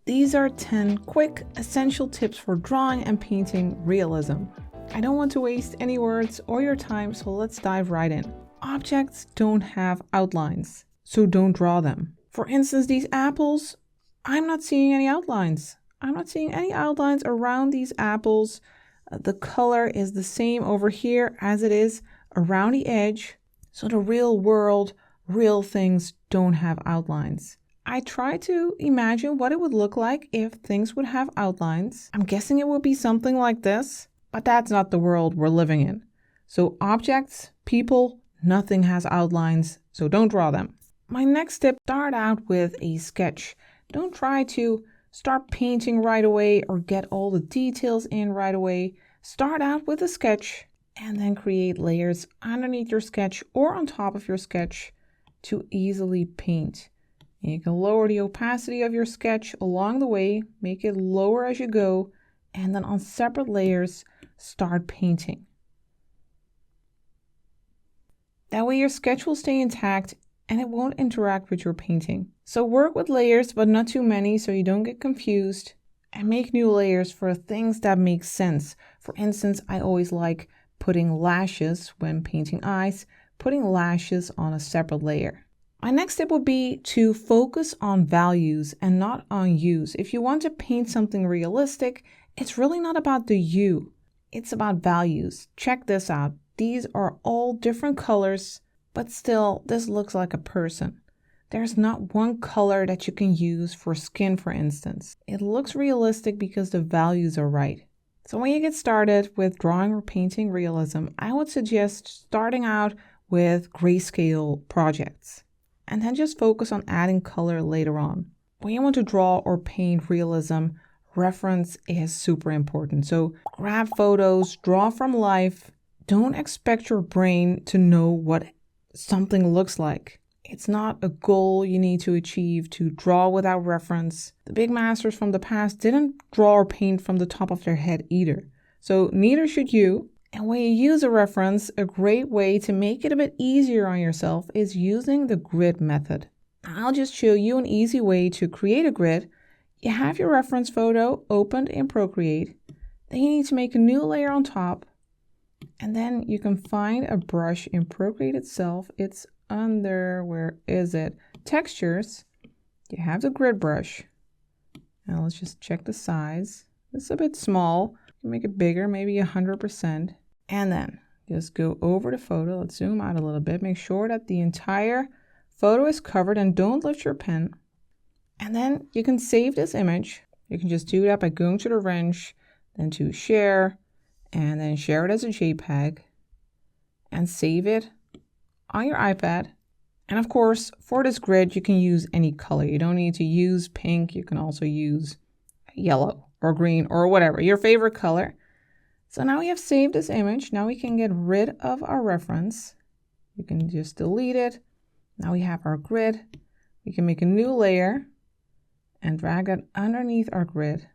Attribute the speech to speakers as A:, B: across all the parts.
A: These are 10 quick, essential tips for drawing and painting realism. I don't want to waste any words or your time, so let's dive right in. Objects don't have outlines, so don't draw them. For instance, these apples, I'm not seeing any outlines. I'm not seeing any outlines around these apples. The color is the same over here as it is around the edge. So the real world, real things don't have outlines. I try to imagine what it would look like if things would have outlines. I'm guessing it would be something like this, but that's not the world we're living in. So objects, people, nothing has outlines, so don't draw them. My next tip, start out with a sketch. Don't try to start painting right away or get all the details in right away. Start out with a sketch and then create layers underneath your sketch or on top of your sketch to easily paint. And you can lower the opacity of your sketch along the way, make it lower as you go, and then on separate layers, start painting. That way your sketch will stay intact and it won't interact with your painting. So work with layers, but not too many so you don't get confused, and make new layers for things that make sense. For instance, I always like putting lashes when painting eyes, putting lashes on a separate layer. My next tip would be to focus on values and not on yous. If you want to paint something realistic, it's really not about the you. It's about values. Check this out. These are all different colors, but still, this looks like a person. There's not one color that you can use for skin, for instance. It looks realistic because the values are right. So when you get started with drawing or painting realism, I would suggest starting out with grayscale projects, and then just focus on adding color later on. When you want to draw or paint realism, reference is super important. So grab photos, draw from life. Don't expect your brain to know what something looks like. It's not a goal you need to achieve to draw without reference. The big masters from the past didn't draw or paint from the top of their head either. So neither should you. And when you use a reference, a great way to make it a bit easier on yourself is using the grid method. I'll just show you an easy way to create a grid. You have your reference photo opened in Procreate. Then you need to make a new layer on top. And then you can find a brush in Procreate itself. It's under, where is it? Textures. You have the grid brush. Now let's just check the size. It's a bit small. You can make it bigger, maybe 100%. And then just go over the photo. Let's zoom out a little bit. Make sure that the entire photo is covered and don't lift your pen. And then you can save this image. You can just do that by going to the wrench, then to share, and then share it as a JPEG and save it on your iPad. And of course, for this grid, you can use any color. You don't need to use pink. You can also use yellow or green or whatever, your favorite color. So now we have saved this image. Now we can get rid of our reference. You can just delete it. Now we have our grid. We can make a new layer and drag it underneath our grid.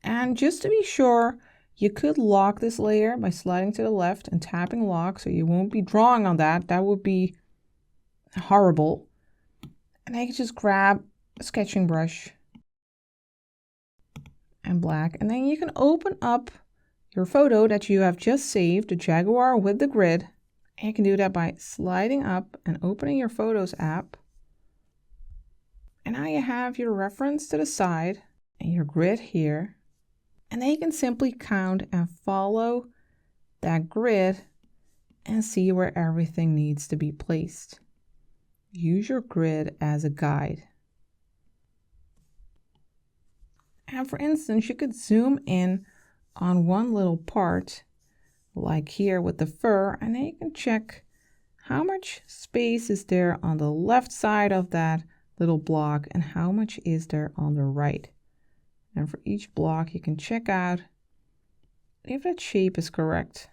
A: And just to be sure, you could lock this layer by sliding to the left and tapping lock, so you won't be drawing on that. That would be horrible. And I can just grab a sketching brush and black, and then you can open up your photo that you have just saved, the Jaguar with the grid. And you can do that by sliding up and opening your Photos app. And now you have your reference to the side and your grid here. And then you can simply count and follow that grid and see where everything needs to be placed. Use your grid as a guide. And for instance, you could zoom in on one little part, like here with the fur, and then you can check how much space is there on the left side of that little block and how much is there on the right. And for each block, you can check out if that shape is correct.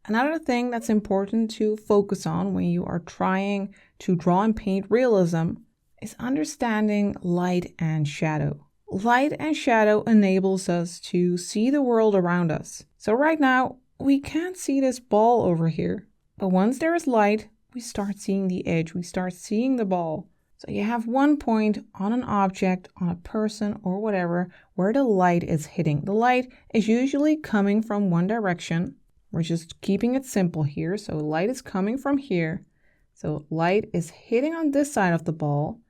A: Another thing that's important to focus on when you are trying to draw and paint realism is understanding light and shadow. Light and shadow enables us to see the world around us. So right now, we can't see this ball over here. But once there is light, we start seeing the edge. We start seeing the ball. So you have one point on an object, on a person or whatever, where the light is hitting. The light is usually coming from one direction. We're just keeping it simple here. So light is coming from here. So light is hitting on this side of the ball,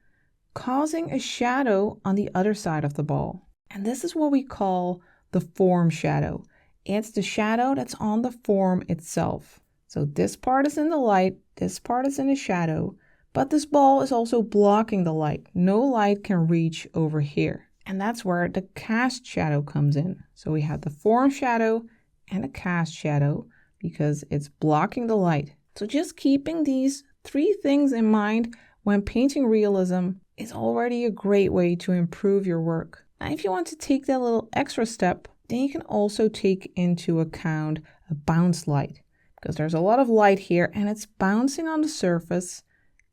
A: causing a shadow on the other side of the ball. And this is what we call the form shadow. It's the shadow that's on the form itself. So this part is in the light, this part is in the shadow, but this ball is also blocking the light. No light can reach over here. And that's where the cast shadow comes in. So we have the form shadow and a cast shadow because it's blocking the light. So just keeping these three things in mind when painting realism is already a great way to improve your work. Now, if you want to take that little extra step, then you can also take into account a bounce light, because there's a lot of light here and it's bouncing on the surface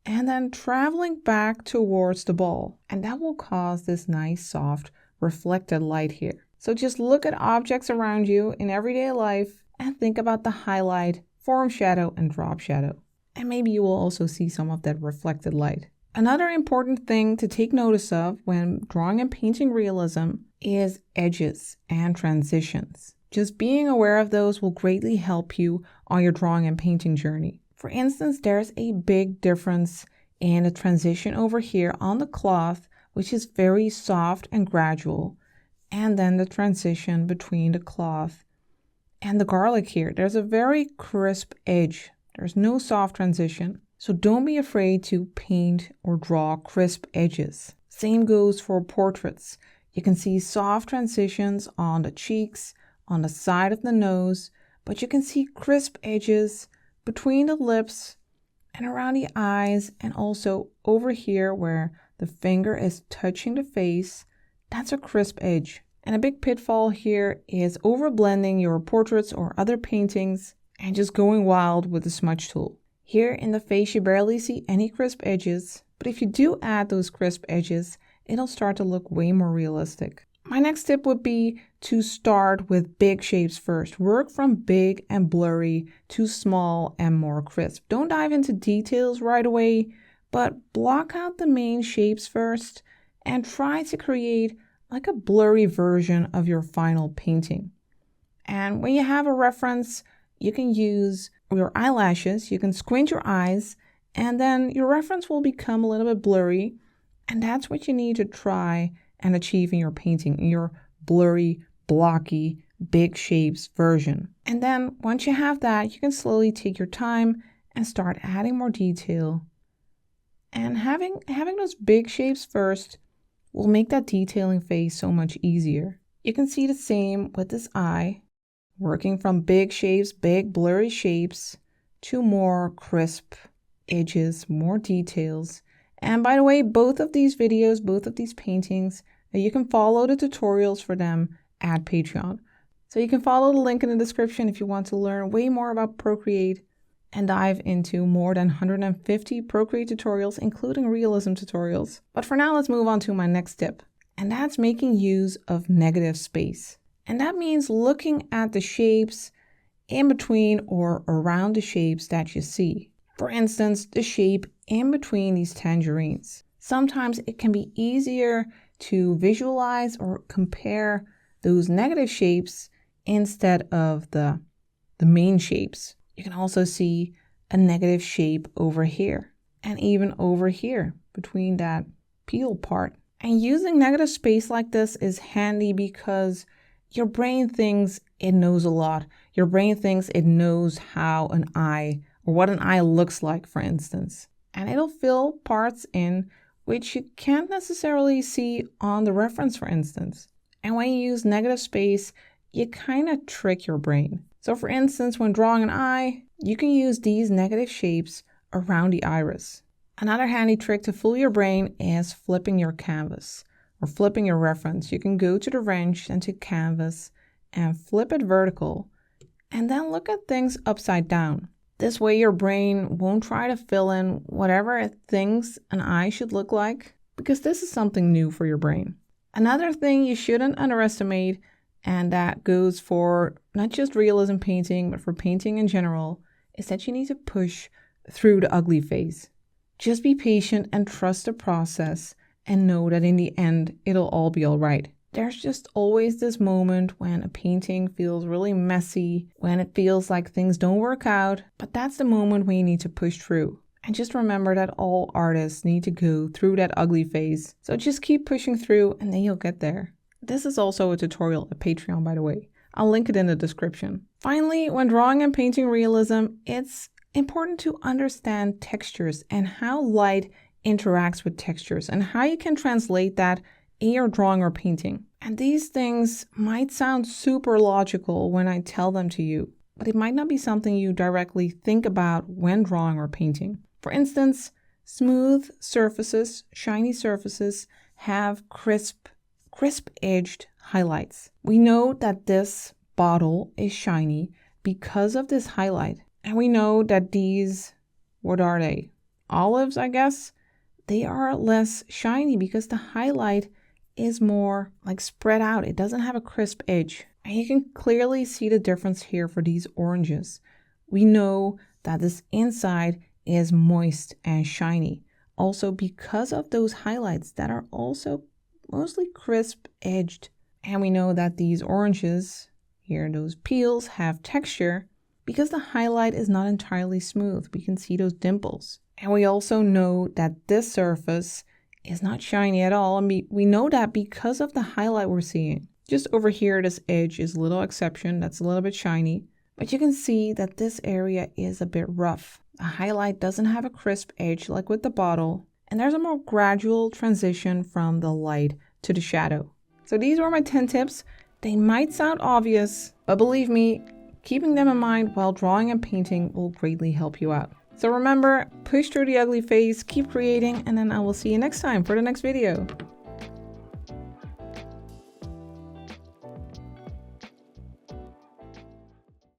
A: and then traveling back towards the ball. And that will cause this nice, soft, reflected light here. So just look at objects around you in everyday life and think about the highlight, form shadow, and drop shadow. And maybe you will also see some of that reflected light. Another important thing to take notice of when drawing and painting realism is edges and transitions. Just being aware of those will greatly help you on your drawing and painting journey. For instance, there's a big difference in the transition over here on the cloth, which is very soft and gradual, and then the transition between the cloth and the garlic here. There's a very crisp edge. There's no soft transition. So don't be afraid to paint or draw crisp edges. Same goes for portraits. You can see soft transitions on the cheeks, on the side of the nose, but you can see crisp edges between the lips and around the eyes, and also over here where the finger is touching the face. That's a crisp edge. And a big pitfall here is overblending your portraits or other paintings and just going wild with the smudge tool. Here in the face, you barely see any crisp edges, but if you do add those crisp edges, it'll start to look way more realistic. My next tip would be to start with big shapes first. Work from big and blurry to small and more crisp. Don't dive into details right away, but block out the main shapes first and try to create like a blurry version of your final painting. And when you have a reference, you can use your eyelashes, you can squint your eyes, and then your reference will become a little bit blurry. And that's what you need to try and achieve in your painting, in your blurry, blocky, big shapes version. And then once you have that, you can slowly take your time and start adding more detail. And having those big shapes first will make that detailing phase so much easier. You can see the same with this eye, working from big shapes, big blurry shapes, to more crisp edges, more details. And by the way, both of these videos, both of these paintings, you can follow the tutorials for them at Patreon. So you can follow the link in the description if you want to learn way more about Procreate and dive into more than 150 Procreate tutorials, including realism tutorials. But for now, let's move on to my next tip, and that's making use of negative space. And that means looking at the shapes in between or around the shapes that you see. For instance, the shape in between these tangerines. Sometimes it can be easier to visualize or compare those negative shapes instead of the main shapes. You can also see a negative shape over here and even over here between that peel part. And using negative space like this is handy because your brain thinks it knows a lot. Your brain thinks it knows how an eye or what an eye looks like, for instance. And it'll fill parts in which you can't necessarily see on the reference, for instance. And when you use negative space, you kind of trick your brain. So for instance, when drawing an eye, you can use these negative shapes around the iris. Another handy trick to fool your brain is flipping your canvas or flipping your reference. You can go to the wrench and to canvas and flip it vertical and then look at things upside down. This way your brain won't try to fill in whatever it thinks an eye should look like, because this is something new for your brain. Another thing you shouldn't underestimate, and that goes for not just realism painting, but for painting in general, is that you need to push through the ugly phase. Just be patient and trust the process and know that in the end, it'll all be all right. There's just always this moment when a painting feels really messy, when it feels like things don't work out, but that's the moment when you need to push through. And just remember that all artists need to go through that ugly phase. So just keep pushing through and then you'll get there. This is also a tutorial at Patreon, by the way. I'll link it in the description. Finally, when drawing and painting realism, it's important to understand textures and how light interacts with textures and how you can translate that in your drawing or painting. And these things might sound super logical when I tell them to you, but it might not be something you directly think about when drawing or painting. For instance, smooth surfaces, shiny surfaces have crisp-edged highlights. We know that this bottle is shiny because of this highlight. And we know that these, what are they? Olives, I guess? They are less shiny because the highlight is more like spread out. It doesn't have a crisp edge. And you can clearly see the difference here for these oranges. We know that this inside is moist and shiny. Also because of those highlights that are also mostly crisp edged. And we know that these oranges here, those peels, have texture because the highlight is not entirely smooth. We can see those dimples. And we also know that this surface is not shiny at all. And we know that because of the highlight we're seeing. Just over here, this edge is a little exception. That's a little bit shiny. But you can see that this area is a bit rough. The highlight doesn't have a crisp edge like with the bottle. And there's a more gradual transition from the light to the shadow. So these were my 10 tips. They might sound obvious, but believe me, keeping them in mind while drawing and painting will greatly help you out. So remember, push through the ugly phase, keep creating, and then I will see you next time for the next video.